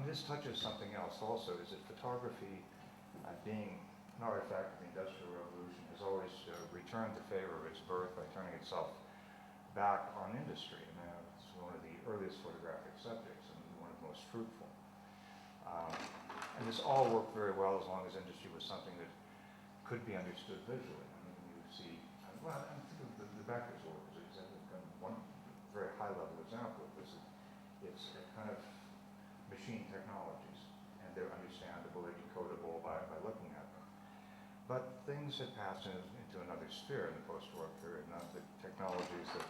this touches something else also, is that photography, being an artifact of the Industrial Revolution, has always returned the favor of its birth by turning itself back on industry. I mean, it's one of the earliest photographic subjects and one of the most fruitful. And this all worked very well as long as industry was something that could be understood visually. I mean, you see, well, I think of the Becker's work is one very high-level example of this. It's a kind of machine technologies, and they're understandable, they're decodable by looking at them. But things had passed into another sphere in the post-war period. Now, the technologies that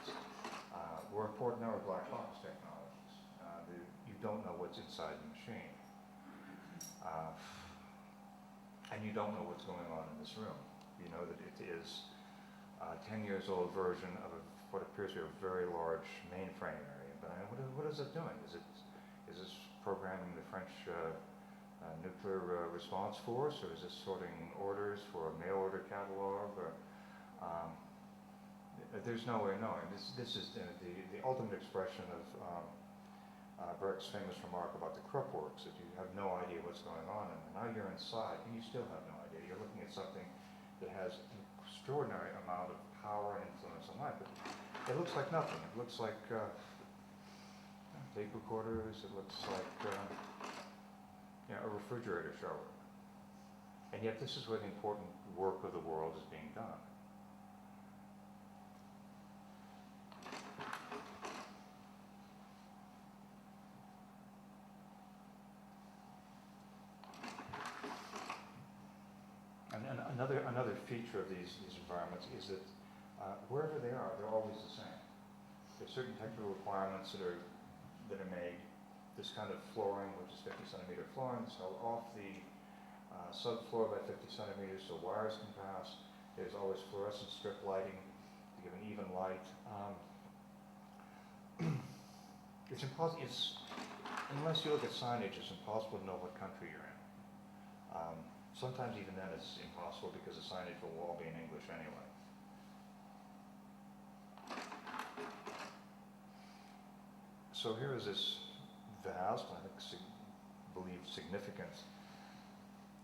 were important now are black box technologies. You don't know what's inside the machine. And you don't know what's going on in this room. You know that it is a 10 years old version of what appears to be a very large mainframe area. But what is it doing? Is this programming the French nuclear response force, or is this sorting orders for a mail order catalog? Or, there's no way of knowing. This is the ultimate expression of Brecht's famous remark about the Krupp works, that you have no idea what's going on, and now you're inside and you still have no idea. You're looking at something that has an extraordinary amount of power and influence on life, but it looks like nothing. It looks like tape recorders, it looks like a refrigerator shower. And yet this is where the important work of the world is being done. Another feature of these environments is that wherever they are, they're always the same. There's certain technical requirements that are made. This kind of flooring, which is 50 centimeter flooring, is held off the subfloor by 50 centimeters so wires can pass. There's always fluorescent strip lighting to give an even light. It's impossible. Unless you look at signage, it's impossible to know what country you're in. Sometimes even then it's impossible because the signage will all be in English anyway. So here is this vast, I believe significant,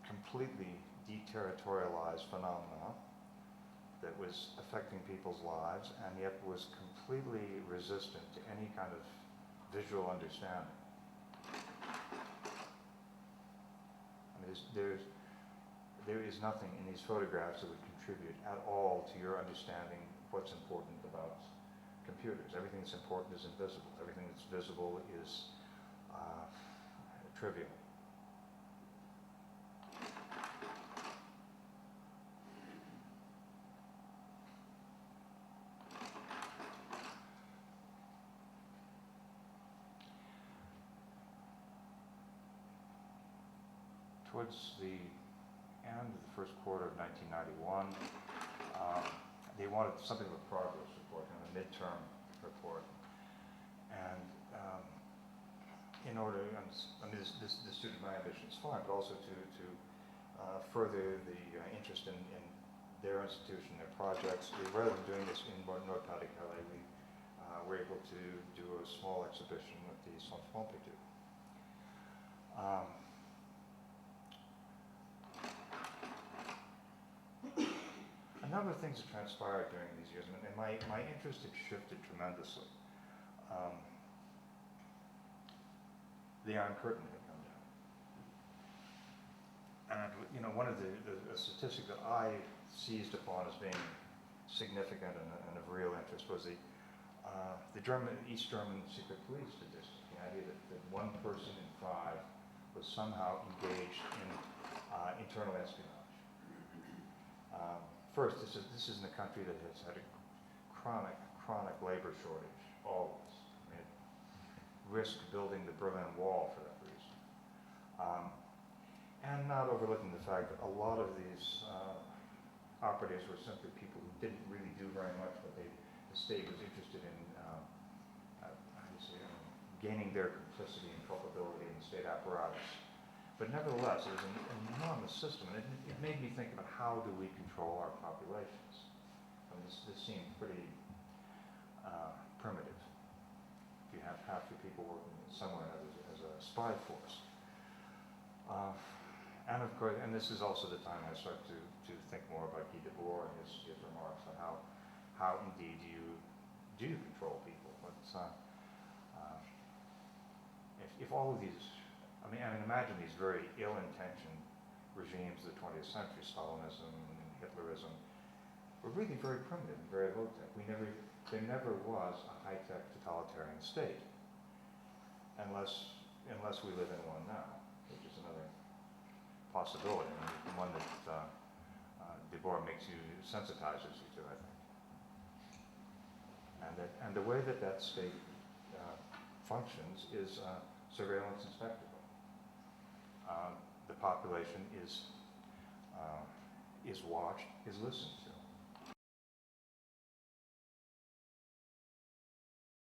completely deterritorialized phenomena that was affecting people's lives and yet was completely resistant to any kind of visual understanding. I mean, there is nothing in these photographs that would contribute at all to your understanding what's important about computers. Everything that's important is invisible. Everything that's visible is trivial. Towards the end of the first quarter of 1991, they wanted something of a progress report, kind of a midterm report. And in order, I mean, this suited my ambitions fine, but also to further the interest in their institution, their projects. Rather than doing this in Nord-Pas-de-Calais, we were able to do a small exhibition at the Centre Pompidou. A number of things have transpired during these years, and my interest had shifted tremendously. The Iron Curtain had come down. And one of the statistics that I seized upon as being significant and of real interest was the East German secret police statistic, the idea that 1 person in 5 was somehow engaged in internal espionage. First, this isn't a country that has had a chronic labor shortage, always. I mean, it risked building the Berlin Wall for that reason. And not overlooking the fact that a lot of these operatives were simply people who didn't really do very much, but the state was interested in gaining their complicity and culpability in the state apparatus. But nevertheless, it was an enormous system, and it made me think about how do we control our populations. I mean, this seemed pretty primitive. If you have half your people working somewhere or another as a spy force. And of course, and this is also the time I start to think more about Guy Debord and his remarks on how indeed do you control people. If all of these, I mean imagine these very ill-intentioned regimes of the 20th century, Stalinism and Hitlerism, were really very primitive and very low-tech. There never was a high-tech totalitarian state, unless we live in one now, which is another possibility, and one that Debord sensitizes you to, I think. And the way that state functions is surveillance and spectacle. The population is watched, is listened